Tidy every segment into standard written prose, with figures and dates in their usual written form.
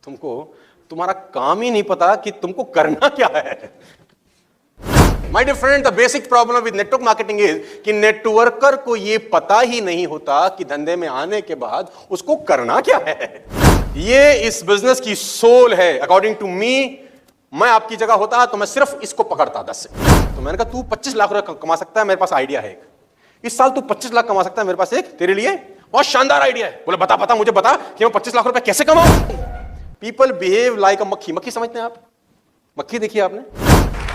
तुमको तुम्हारा काम ही नहीं पता कि तुमको करना क्या है। My dear friend, the basic problem with network marketing is कि नेटवर्कर को यह पता ही नहीं होता कि धंधे में आने के बाद उसको करना क्या है। ये इस बिजनेस की सोल है अकॉर्डिंग टू मी। मैं आपकी जगह होता तो मैं सिर्फ इसको पकड़ता 10 से। तो मैंने कहा तू 25 लाख रुपए कमा सकता है, मेरे पास आइडिया है एक। इस साल तू 25 लाख कमा सकता है, मेरे पास एक तेरे लिए बहुत शानदार आइडिया है। बोले बता बता मुझे बता कि मैं 25 लाख रुपए कैसे कमाऊं। पीपल बिहेव लाइक अ मक्खी। मक्खी समझते हैं आप? मक्खी देखिए आपने?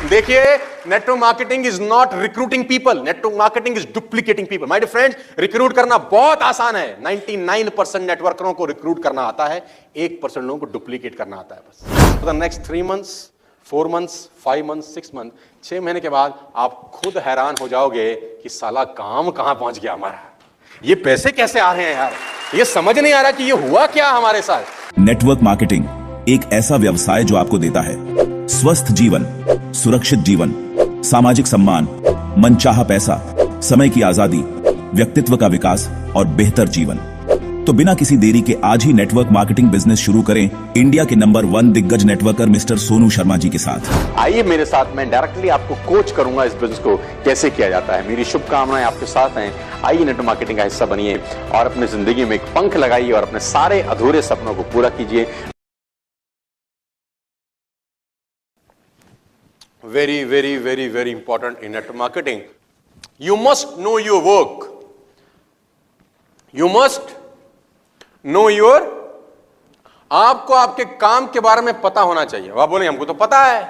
देखिए, network marketing is not recruiting people, network marketing is duplicating people. My dear friends, recruit करना बहुत आसान है। 99% नेटवर्करों को रिक्रूट करना आता है, 1% लोगों को डुप्लीकेट करना आता है बस। For the next 3 months, 4 months, 5 months, 6 month, 6 महीने के बाद आप खुद हैरान हो जाओगे कि साला काम कहां पहुंच गया हमारा। ये पैसे कैसे आ रहे हैं यार, ये समझ नहीं आ रहा कि ये हुआ क्या हमारे साथ। नेटवर्क मार्केटिंग एक ऐसा व्यवसाय जो आपको देता है स्वस्थ जीवन, सुरक्षित जीवन, सामाजिक सम्मान, मनचाहा पैसा, समय की आजादी, व्यक्तित्व का विकास और बेहतर जीवन। तो बिना किसी देरी के आज ही नेटवर्क मार्केटिंग बिजनेस शुरू करें इंडिया के नंबर 1 दिग्गज नेटवर्कर मिस्टर सोनू शर्मा जी के साथ। आइए मेरे साथ, मैं डायरेक्टली आपको कोच करूंगा इस बिजनेस को कैसे किया जाता है। मेरी शुभकामनाएं आपके साथ हैं। आइए नेटवर्क मार्केटिंग का हिस्सा बनिए और अपनी जिंदगी में एक पंख लगाइए और अपने सारे अधूरे सपनों को पूरा कीजिए। Very, very, very, very important in network marketing. You must know your work. You must know your. आपको आपके काम के बारे में पता होना चाहिए। अब आप बोलेंगे हमको तो पता है,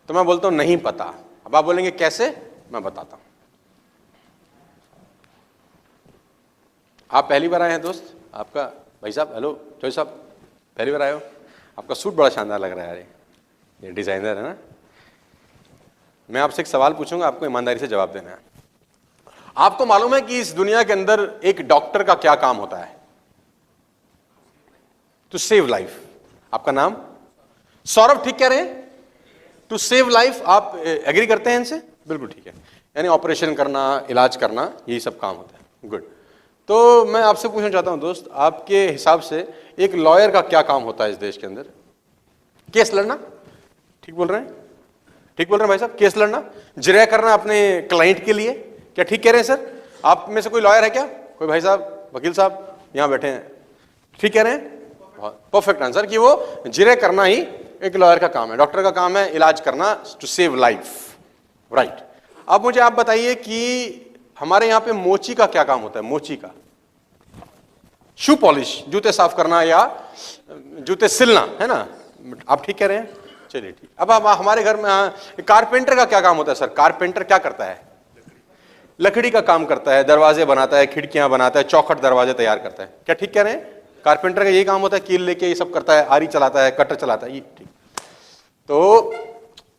तो मैं बोलता हूं नहीं पता। अब आप बोलेंगे कैसे, मैं बताता हूं। आप पहली बार आए हैं दोस्त, आपका भाई साहब, हेलो जोई साहब, पहली बार आए हो। आपका सूट बड़ा शानदार लग रहा है यार, ये डिजाइनर है ना। मैं आपसे एक सवाल पूछूंगा, आपको ईमानदारी से जवाब देना है। आपको मालूम है कि इस दुनिया के अंदर एक डॉक्टर का क्या काम होता है? To save life. आपका नाम? सौरभ, ठीक कह रहे हैं? To save life. आप एग्री करते हैं इनसे? बिल्कुल ठीक है। यानी ऑपरेशन करना, इलाज करना, यही सब काम होता है। गुड। तो मैं आपसे पूछना चाहता हूं दोस्त, आपके हिसाब से एक लॉयर का क्या काम होता है इस देश के अंदर? केस लड़ना। ठीक बोल रहे हैं? ठीक बोल रहे हैं भाई साहब? केस लड़ना, जिरह करना अपने क्लाइंट के लिए। क्या ठीक कह रहे हैं सर? आप में से कोई लॉयर है क्या? कोई भाई साहब, वकील साहब यहां बैठे हैं, ठीक कह रहे हैं? परफेक्ट आंसर कि वो जिरह करना ही एक लॉयर का काम है। डॉक्टर का काम है इलाज करना, टू सेव लाइफ, राइट। अब मुझे आप बताइए कि हमारे यहां पे मोची का क्या काम होता है? मोची का शू पॉलिश, जूते साफ करना या जूते सिलना, है ना? आप ठीक कह रहे हैं, चलिए ठीक। अब हमारे घर में कारपेंटर का क्या काम होता है सर? कारपेंटर क्या करता है? लकड़ी का काम करता है, दरवाजे बनाता है, खिड़कियां बनाता है, चौखट दरवाजे तैयार करता है। क्या ठीक कह रहे हैं? कारपेंटर का यही काम होता है, कील लेके ये सब करता है, आरी चलाता है, कटर चलाता है, ये ठीक। तो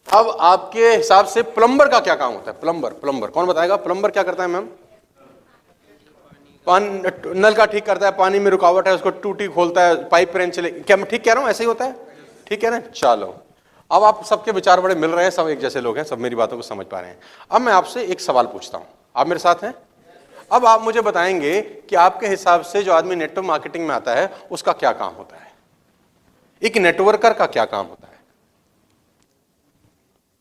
अब आपके हिसाब से प्लम्बर का क्या काम होता है? प्लम्बर, प्लम्बर कौन बताएगा? प्लम्बर क्या करता है मैम? नल का ठीक करता है, पानी में रुकावट है उसको टूटी खोलता है, पाइप रेंच चले। क्या मैं ठीक कह रहा हूं? ऐसे ही होता है, ठीक कह रहे हैं? चलो, अब आप सबके विचार बड़े मिल रहे हैं, सब एक जैसे लोग हैं, सब मेरी बातों को समझ पा रहे हैं। अब मैं आपसे एक सवाल पूछता हूं, आप मेरे साथ हैं? अब आप मुझे बताएंगे कि आपके हिसाब से जो आदमी नेटवर्क मार्केटिंग में आता है उसका क्या काम होता है? एक नेटवर्कर का क्या काम होता है?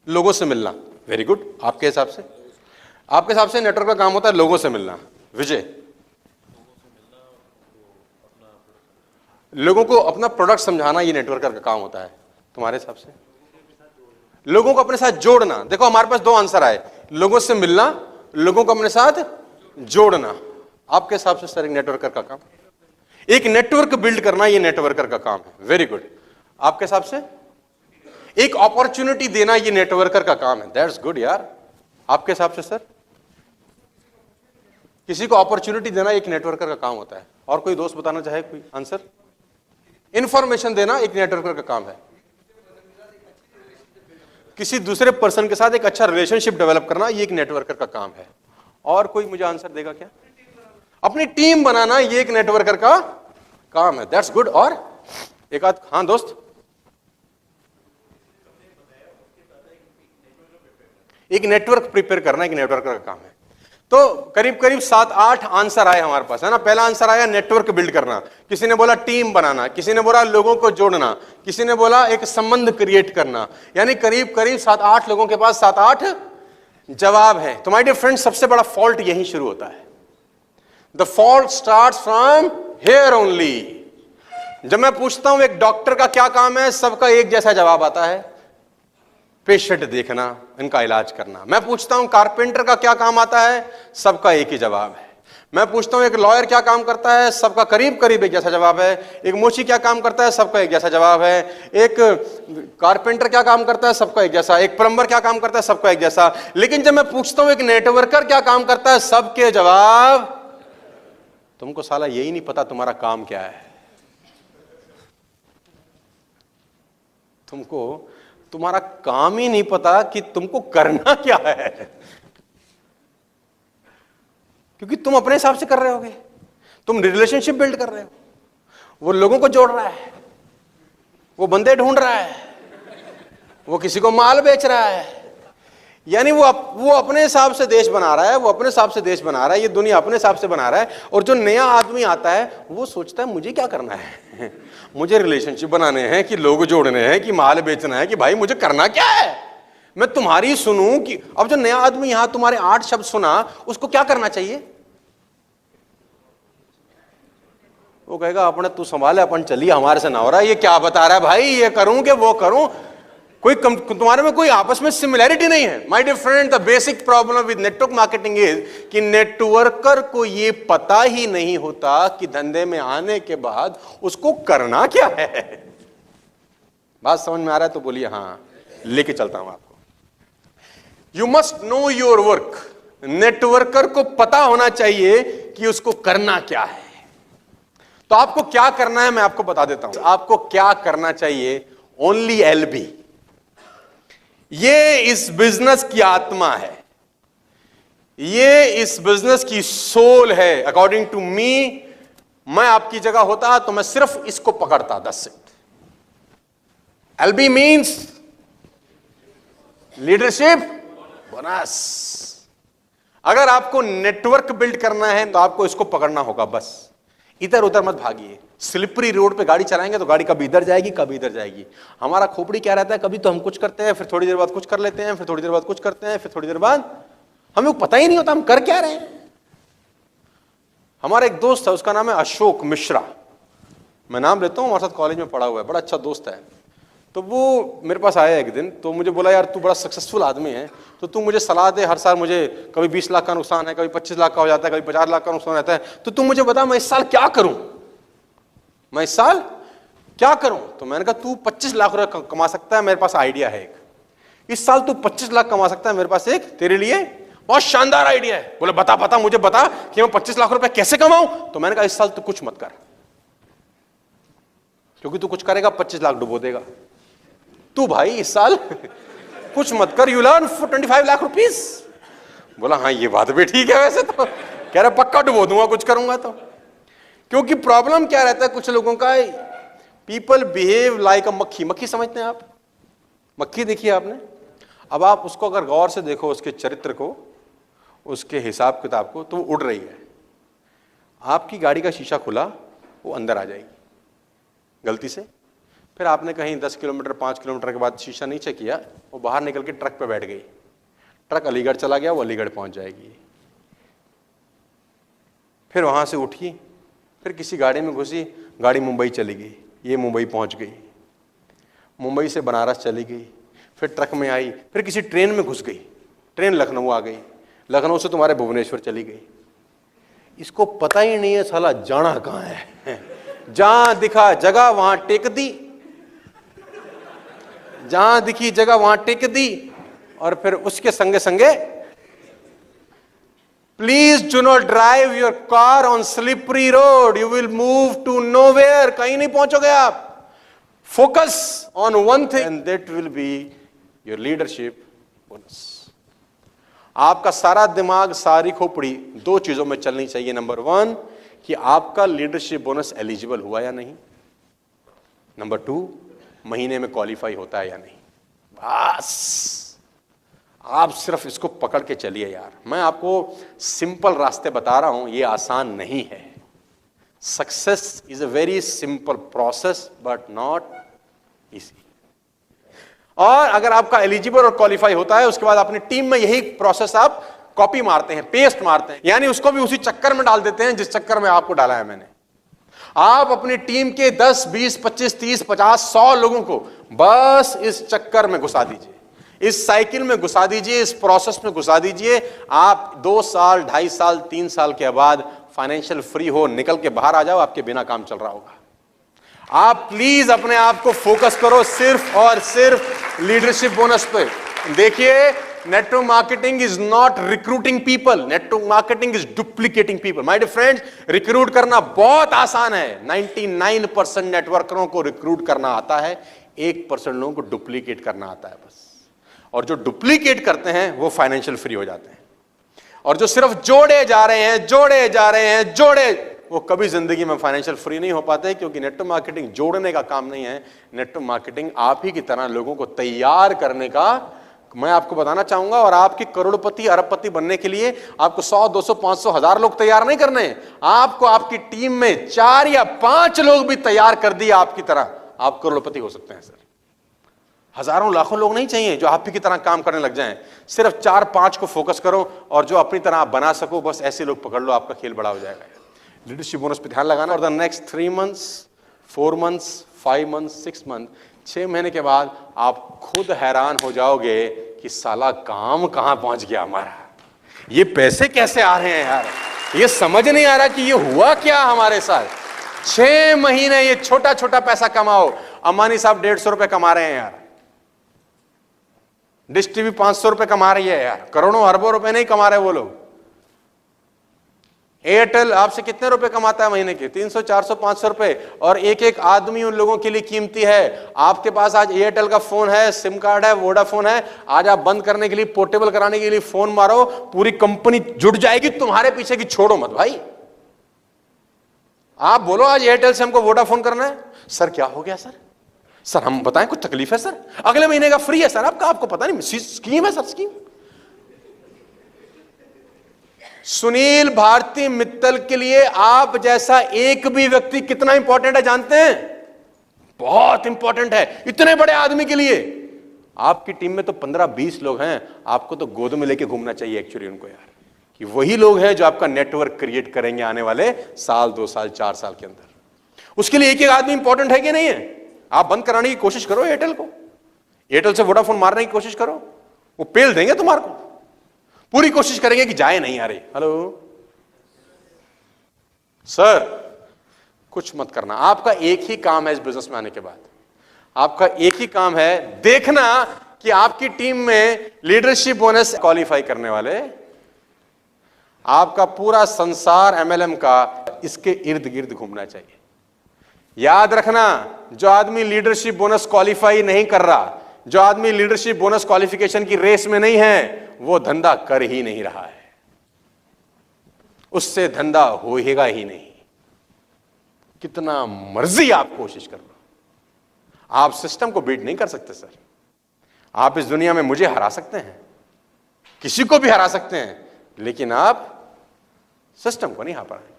लोगों से मिलना। Very good. आपके हिसाब से? आपके हिसाब से नेटवर्क का काम होता है लोगों से मिलना। विजय? लोगों को अपना प्रोडक्ट समझाना, ये नेटवर्कर का काम होता है तुम्हारे हिसाब से? लोगों को अपने साथ जोड़ना। देखो हमारे पास 2 आंसर आए, लोगों से मिलना, लोगों को अपने साथ जोड़ना। आपके हिसाब से सर एक नेटवर्कर का काम? एक नेटवर्क बिल्ड करना, ये नेटवर्कर का काम है। Very good. आपके हिसाब से? एक अपॉर्चुनिटी देना, ये नेटवर्कर का काम है। दैट्स गुड यार। आपके हिसाब से सर? किसी को अपॉर्चुनिटी देना एक नेटवर्कर का काम होता है। और कोई दोस्त बताना चाहे कोई आंसर? इंफॉर्मेशन देना एक नेटवर्कर का काम है। किसी दूसरे पर्सन के साथ एक अच्छा रिलेशनशिप डेवलप करना, ये एक नेटवर्कर का काम है। और कोई मुझे आंसर देगा क्या? अपनी टीम बनाना, ये एक नेटवर्कर का काम है। That's good. और एक आध, हाँ दोस्त? एक नेटवर्क प्रिपेयर करना एक नेटवर्कर का काम है। तो करीब करीब 7-8 आंसर आए हमारे पास, है ना। पहला आंसर आया नेटवर्क बिल्ड करना, किसी ने बोला टीम बनाना, किसी ने बोला लोगों को जोड़ना, किसी ने बोला एक संबंध क्रिएट करना। यानी करीब करीब 7-8 लोगों के पास 7-8 जवाब है। तो माय डियर फ्रेंड्स, सबसे बड़ा फॉल्ट यहीं शुरू होता है। The fault starts from here only. जब मैं पूछता हूं एक डॉक्टर का क्या काम है, सबका एक जैसा जवाब आता है, पेशेंट देखना, इनका इलाज करना। मैं पूछता हूं कारपेंटर का क्या काम आता है, सबका एक ही जवाब है। मैं पूछता हूं एक लॉयर क्या काम करता है, सबका करीब करीब एक जैसा जवाब है। एक मोची क्या काम करता है, सबका एक जैसा जवाब है। एक कारपेंटर क्या काम करता है, सबका एक जैसा। एक प्लम्बर क्या काम करता है, सबका एक जैसा। लेकिन जब मैं पूछता हूं एक नेटवर्कर क्या काम करता है, सबके जवाब, तुमको साला यही नहीं पता तुम्हारा काम क्या है, तुमको तुम्हारा काम ही नहीं पता कि तुमको करना क्या है, क्योंकि तुम अपने हिसाब से कर रहे होगे। तुम रिलेशनशिप बिल्ड कर रहे हो, वो लोगों को जोड़ रहा है, वो बंदे ढूंढ रहा है, वो किसी को माल बेच रहा है। यानी वो अपने हिसाब से देश बना रहा है, वो अपने हिसाब से देश बना रहा है, ये दुनिया अपने हिसाब से बना रहा है। और जो नया आदमी आता है वो सोचता है मुझे क्या करना है, मुझे रिलेशनशिप बनाने हैं कि लोग जोड़ने हैं कि माल बेचना है, कि भाई मुझे करना क्या है, मैं तुम्हारी सुनूं कि। अब जो नया आदमी यहां तुम्हारे 8 शब्द सुना, उसको क्या करना चाहिए? वो कहेगा अपने तू संभाले, अपन चलिए, हमारे से ना हो रहा है, ये क्या बता रहा है भाई, ये करूं कि वो करूं, तुम्हारे में कोई आपस में सिमिलैरिटी नहीं है। My dear friend, the basic problem with network marketing is कि नेटवर्कर को ये पता ही नहीं होता कि धंधे में आने के बाद उसको करना क्या है। बात समझ में आ रहा है तो बोलिए हाँ, लेके चलता हूं आपको। You must know your work. Networker को पता होना चाहिए कि उसको करना क्या है। तो आपको क्या करना है मैं आपको बता देता हूं। आपको क्या करना चाहिए, ओनली LB। ये इस बिजनेस की आत्मा है, ये इस बिजनेस की सोल है। अकॉर्डिंग टू मी, मैं आपकी जगह होता तो मैं सिर्फ इसको पकड़ता, that's it. LB means leadership bonus. अगर आपको नेटवर्क बिल्ड करना है तो आपको इसको पकड़ना होगा, बस इधर उधर मत भागिए। स्लिपरी रोड पे गाड़ी चलाएंगे तो गाड़ी कभी इधर जाएगी कभी इधर जाएगी। हमारा खोपड़ी क्या रहता है, कभी तो हम कुछ करते हैं, फिर थोड़ी देर बाद कुछ कर लेते हैं, फिर थोड़ी देर बाद कुछ करते हैं, फिर थोड़ी देर बाद हमें पता ही नहीं होता हम कर क्या रहे हैं। हमारा एक दोस्त है, उसका नाम है अशोक मिश्रा, मैं नाम लेता हूं, हमारे साथ कॉलेज में पढ़ा हुआ है, बड़ा अच्छा दोस्त है। तो वो मेरे पास आया एक दिन, तो मुझे बोला यार तू बड़ा सक्सेसफुल आदमी है, तो तू मुझे सलाह दे। हर साल मुझे कभी 20 लाख का नुकसान है, कभी 25 लाख का हो जाता है, कभी 50 लाख का नुकसान रहता है, तो तू मुझे बता मैं इस साल क्या करूं, मैं इस साल क्या करूं। तो मैंने कहा तू 25 लाख रुपए कमा सकता है, मेरे पास आइडिया है एक। इस साल तू 25 लाख कमा सकता है, मेरे पास एक तेरे लिए बहुत शानदार आइडिया है। बोले बता मुझे बता कि मैं 25 लाख रुपए कैसे कमाऊं। तो मैंने कहा इस साल तू कुछ मत कर, क्योंकि तू कुछ करेगा 25 लाख डुबो देगा। तू भाई इस साल कुछ मत कर, you learn for 25 lakh rupees. बोला हाँ ये बात भी ठीक है वैसे तो। कह रहा पक्का डुबो दूंगा कुछ करूंगा तो। क्योंकि प्रॉब्लम क्या रहता है कुछ लोगों का, पीपल बिहेव लाइक अ मक्खी। मक्खी समझते हैं आप? मक्खी देखिए आपने। अब आप उसको अगर गौर से देखो, उसके चरित्र को, उसके हिसाब किताब को, तो वो उड़ रही है। आपकी गाड़ी का शीशा खुला, वो अंदर आ जाएगी गलती से। फिर आपने कहीं 10 किलोमीटर 5 किलोमीटर के बाद शीशा नीचे किया, वो बाहर निकल के ट्रक पे बैठ गई। ट्रक अलीगढ़ चला गया, वो अलीगढ़ पहुंच जाएगी। फिर वहां से उठी, फिर किसी गाड़ी में घुसी, गाड़ी मुंबई चली गई, ये मुंबई पहुंच गई। मुंबई से बनारस चली गई, फिर ट्रक में आई, फिर किसी ट्रेन में घुस गई, ट्रेन लखनऊ आ गई, लखनऊ से तुम्हारे भुवनेश्वर चली गई। इसको पता ही नहीं है साला जाना कहां है। जहां दिखा जगह वहां टेक दी, जहां दिखी जगह वहां टेक दी, और फिर उसके संगे संगे please do not drive your car on slippery road, you will move to nowhere, कहीं नहीं पहुंचोगे आप। Focus on one thing and that will be your leadership bonus. आपका सारा दिमाग, सारी खोपड़ी 2 चीजों में चलनी चाहिए। नंबर 1 कि आपका लीडरशिप बोनस एलिजिबल हुआ या नहीं। नंबर 2 महीने में क्वालिफाई होता है या नहीं। बस आप सिर्फ इसको पकड़ के चलिए यार। मैं आपको सिंपल रास्ते बता रहा हूं, ये आसान नहीं है। Success is a very simple process but not easy. और अगर आपका एलिजिबल और क्वालिफाई होता है, उसके बाद अपनी टीम में यही प्रोसेस आप कॉपी मारते हैं, पेस्ट मारते हैं, यानी उसको भी उसी चक्कर में डाल देते हैं जिस चक्कर में आपको डाला है मैंने। आप अपनी टीम के 10, 20, 25, 30, 50, 100 लोगों को बस इस चक्कर में घुसा दीजिए, इस साइकिल में घुसा दीजिए, इस प्रोसेस में घुसा दीजिए। आप 2 साल, 2.5 साल, 3 साल के बाद फाइनेंशियल फ्री हो, निकल के बाहर आ जाओ, आपके बिना काम चल रहा होगा। आप प्लीज अपने आप को फोकस करो सिर्फ और सिर्फ लीडरशिप बोनस पे। देखिए, network marketing is not recruiting people, network marketing is duplicating people. My dear friends, recruit करना बहुत आसान है। 99% नेटवर्करों को रिक्रूट करना आता है, 1% लोगों को डुप्लीकेट करना आता है बस। और जो डुप्लीकेट करते हैं वो फाइनेंशियल फ्री हो जाते हैं, और जो सिर्फ जोड़े जा रहे हैं, जोड़े जा रहे हैं, जोड़े, वो कभी जिंदगी में फाइनेंशियल फ्री नहीं हो पाते, क्योंकि नेटवर्क मार्केटिंग जोड़ने का काम नहीं है। नेटवर्क मार्केटिंग आप ही की तरह लोगों को तैयार करने का, मैं आपको बताना चाहूंगा। और आपकी करोड़पति अरबपति बनने के लिए आपको 100, 200, 500, 1000 लोग तैयार नहीं करने हैं। आपको आपकी टीम में 4 या 5 लोग भी तैयार कर दिए आपकी तरह, आप करोड़पति हो सकते हैं सर। हजारों लाखों लोग नहीं चाहिए जो आप ही की तरह काम करने लग जाएं। सिर्फ 4-5 को फोकस करो, और जो अपनी तरह आप बना सको, बस ऐसे लोग पकड़ लो, आपका खेल बड़ा हो जाएगा। लीडरशिप बोनस पे ध्यान लगाना। और the next 3 months, 4 months, 5 months, 6 month, 6 महीने के बाद आप खुद हैरान हो जाओगे कि साला काम कहां पहुंच गया हमारा, ये पैसे कैसे आ रहे हैं यार, ये समझ नहीं आ रहा कि ये हुआ क्या हमारे साथ। 6 महीने ये छोटा छोटा पैसा कमाओ। अंबानी साहब 150 रुपए कमा रहे हैं यार, डिश टीवी 500 रुपए कमा रही है यार, करोड़ों अरबों रुपए नहीं कमा रहे वो लोग। एयरटेल आपसे कितने रुपए कमाता है महीने के? 300, 400, 500 रुपए, और एक एक आदमी उन लोगों के लिए कीमती है। आपके पास आज एयरटेल का फोन है, सिम कार्ड है, वोडाफोन है, आज आप बंद करने के लिए, पोर्टेबल कराने के लिए फोन मारो, पूरी कंपनी जुट जाएगी तुम्हारे पीछे की, छोड़ो मत भाई। आप बोलो आज एयरटेल से हमको वोडाफोन करना है, सर क्या हो गया सर हम बताएं कुछ तकलीफ है सर, अगले महीने का फ्री है सर आपका, आपको पता नहीं, स्कीम है सर, स्कीम। सुनील भारती मित्तल के लिए आप जैसा एक भी व्यक्ति कितना इंपॉर्टेंट है जानते हैं? बहुत इंपॉर्टेंट है। इतने बड़े आदमी के लिए आपकी टीम में तो 15-20 लोग हैं, आपको तो गोद में लेके घूमना चाहिए एक्चुअली उनको यार, कि वही लोग हैं जो आपका नेटवर्क क्रिएट करेंगे आने वाले साल, 2 साल, 4 साल के अंदर। उसके लिए एक एक आदमी इंपॉर्टेंट है कि नहीं है? आप बंद कराने की कोशिश करो एयरटेल को, एयरटेल से वोडाफोन मारने की कोशिश करो, वो पेल देंगे तुम्हारे को, पूरी कोशिश करेंगे कि जाए नहीं। अरे हेलो सर, कुछ मत करना। आपका एक ही काम है इस बिजनेस में आने के बाद, आपका एक ही काम है देखना कि आपकी टीम में लीडरशिप बोनस क्वालिफाई करने वाले, आपका पूरा संसार एमएलएम का इसके इर्द गिर्द घूमना चाहिए। याद रखना, जो आदमी लीडरशिप बोनस क्वालिफाई नहीं कर रहा, जो आदमी लीडरशिप बोनस क्वालिफिकेशन की रेस में नहीं है, वो धंधा कर ही नहीं रहा है, उससे धंधा होएगा ही नहीं। कितना मर्जी आप कोशिश कर लो, आप सिस्टम को बीट नहीं कर सकते सर। आप इस दुनिया में मुझे हरा सकते हैं, किसी को भी हरा सकते हैं, लेकिन आप सिस्टम को नहीं हरा पाएंगे।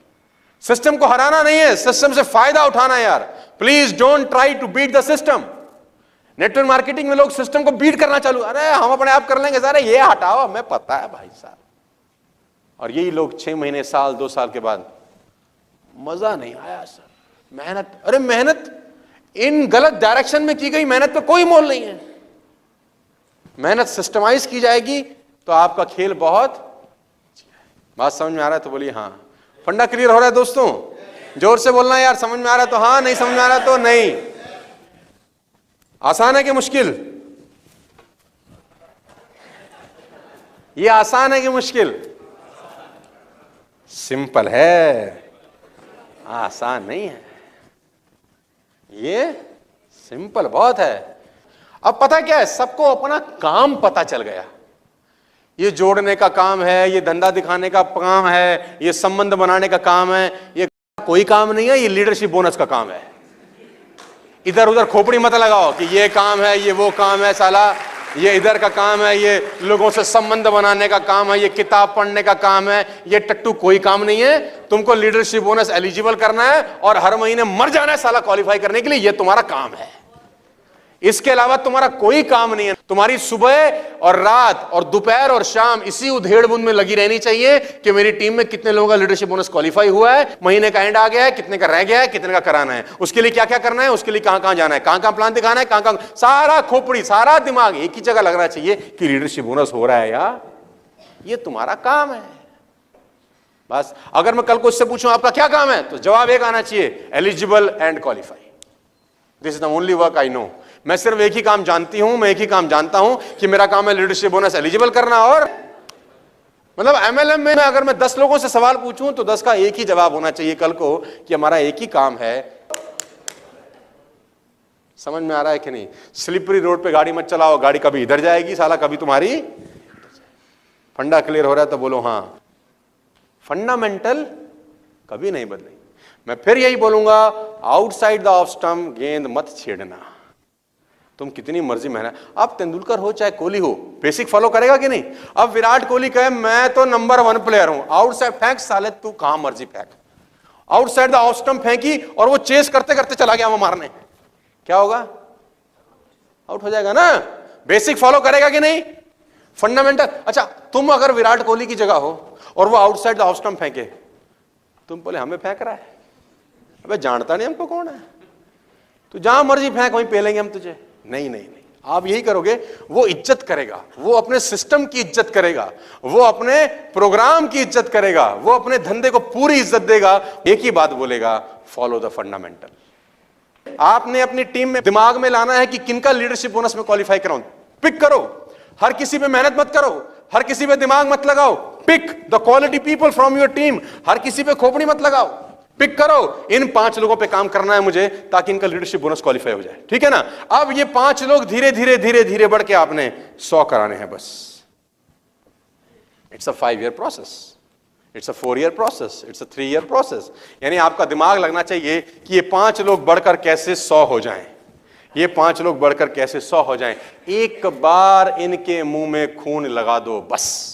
सिस्टम को हराना नहीं है, सिस्टम से फायदा उठाना है यार। Please don't try to beat the system. Network marketing में लोग सिस्टम को बीट करना चालू, अरे हम अपने आप कर लेंगे सर, ये हटाओ, हमें पता है भाई साहब। और यही लोग 6 महीने, साल, 2 साल के बाद, मजा नहीं आया सर, मेहनत, अरे मेहनत इन गलत डायरेक्शन में की गई मेहनत पे कोई मोल नहीं है। मेहनत सिस्टमाइज की जाएगी तो आपका खेल बहुत। बात समझ में आ रहा है तो बोलिए हाँ। फंडा क्लियर हो रहा है दोस्तों? जोर से बोलना यार, समझ में आ रहा है तो हाँ, नहीं समझ में आ रहा तो नहीं। आसान है कि मुश्किल? ये आसान है कि मुश्किल? सिंपल है, आसान नहीं है। ये सिंपल बहुत है। अब पता क्या है, सबको अपना काम पता चल गया। ये जोड़ने का काम है, ये धंधा दिखाने का काम है, ये संबंध बनाने का काम है, ये कोई काम नहीं है, ये लीडरशिप बोनस का काम है। इधर उधर खोपड़ी मत लगाओ कि ये काम है, ये वो काम है, साला ये इधर का काम है, ये लोगों से संबंध बनाने का काम है, ये किताब पढ़ने का काम है, ये टट्टू कोई काम नहीं है। तुमको लीडरशिप बोनस एलिजिबल करना है और हर महीने मर जाना है साला क्वालिफाई करने के लिए, ये तुम्हारा काम है। इसके अलावा तुम्हारा कोई काम नहीं है। तुम्हारी सुबह और रात और दोपहर और शाम इसी उधेड़ बुन में लगी रहनी चाहिए कि मेरी टीम में कितने लोगों का लीडरशिप बोनस क्वालिफाई हुआ है, महीने का एंड आ गया है, कितने का रह गया है, कितने का कराना है, उसके लिए क्या क्या करना है, उसके लिए कहां कहां जाना है, कहां कहां प्लान दिखाना है, कहां कहां, सारा खोपड़ी सारा दिमाग एक ही जगह लगना चाहिए कि लीडरशिप बोनस हो रहा है या ये तुम्हारा काम है। बस अगर मैं कल को इससे पूछूं आपका क्या काम है, तो जवाब एक आना चाहिए, eligible and qualify. This is the only work I know. मैं सिर्फ एक ही काम जानती हूं, मैं एक ही काम जानता हूं कि मेरा काम है लीडरशिप बोनस एलिजिबल करना। और मतलब एमएलएम में अगर मैं 10 लोगों से सवाल पूछूं तो 10 का एक ही जवाब होना चाहिए कल को कि हमारा एक ही काम है। समझ में आ रहा है कि नहीं? स्लिपरी रोड पे गाड़ी मत चलाओ, गाड़ी कभी इधर जाएगी साला, कभी तुम्हारी। फंडा क्लियर हो रहा है तो बोलो हां। फंडामेंटल कभी नहीं बदलेंगे। मैं फिर यही बोलूंगा, आउटसाइड द ऑफ स्टंप गेंद मत छेड़ना। तुम कितनी मर्जी मेहनत, आप तेंदुलकर हो चाहे कोहली हो, बेसिक फॉलो करेगा कि नहीं? अब विराट कोहली कहे मैं तो नंबर 1 प्लेयर हूं, आउटसाइड फेंक साले, तू कहां मर्जी फेंक, आउटसाइड द ऑफ स्टंप फेंकी और वो चेस करते करते चला गया वो मारने, क्या होगा? आउट हो जाएगा ना। बेसिक फॉलो करेगा कि नहीं? फंडामेंटल। अच्छा, तुम अगर विराट कोहली की जगह हो और वो आउटसाइड द ऑफ स्टंप फेंके, तुम बोले हमें फेंक रहा है, अबे जानता नहीं हमको कौन है, तू जहां मर्जी फेंक वहीं पेलेंगे हम तुझे। नहीं नहीं नहीं, आप यही करोगे, वो इज्जत करेगा, वो अपने सिस्टम की इज्जत करेगा, वो अपने प्रोग्राम की इज्जत करेगा, वो अपने धंधे को पूरी इज्जत देगा। एक ही बात बोलेगा, फॉलो द फंडामेंटल। आपने अपनी टीम में दिमाग में लाना है कि किनका लीडरशिप बोनस में क्वालिफाई कराऊं, पिक करो। हर किसी पे मेहनत मत करो, हर किसी पे दिमाग मत लगाओ, pick the quality people from your team. हर किसी पे खोपड़ी मत लगाओ, पिक करो, इन 5 लोगों पे काम करना है मुझे ताकि इनका लीडरशिप बोनस क्वालिफाई हो जाए, ठीक है ना? अब ये 5 लोग धीरे धीरे धीरे धीरे बढ़ के आपने 100 कराने हैं बस। It's a 5 year process, it's a 4 year process, it's a 3 year process. यानी आपका दिमाग लगना चाहिए कि ये 5 लोग बढ़कर कैसे 100 हो जाएं, ये 5 लोग बढ़कर कैसे 100 हो जाएं। एक बार इनके मुंह में खून लगा दो बस।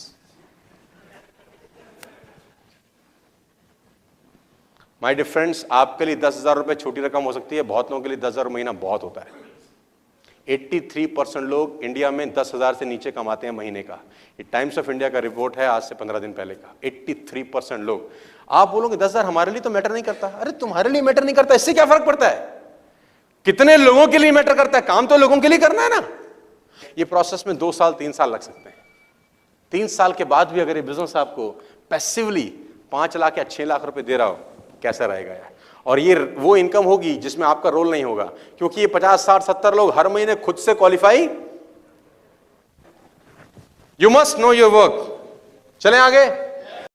माय डियर फ्रेंड्स, आपके लिए 10,000 रुपए छोटी रकम हो सकती है, बहुत लोगों के लिए 10,000 महीना बहुत होता है। 83% लोग इंडिया में 10,000 से नीचे कमाते हैं महीने का। ये टाइम्स ऑफ इंडिया का रिपोर्ट है आज से 15 दिन पहले का। 83% लोग। आप बोलोगे 10,000 हमारे लिए तो मैटर नहीं करता। अरे तुम्हारे लिए मैटर नहीं करता, इससे क्या फर्क पड़ता है? कितने लोगों के लिए मैटर करता है? काम तो लोगों के लिए करना है ना। ये प्रोसेस में 2 साल 3 साल लग सकते हैं। 3 साल के बाद भी अगर ये बिजनेस आपको पैसिवली 5 लाख या 6 लाख रुपए दे रहा हो, कैसा रहेगा यार? और ये वो इनकम होगी जिसमें आपका रोल नहीं होगा, क्योंकि ये 50 60 70 लोग हर महीने खुद से qualify. You must know your work. चलें आगे।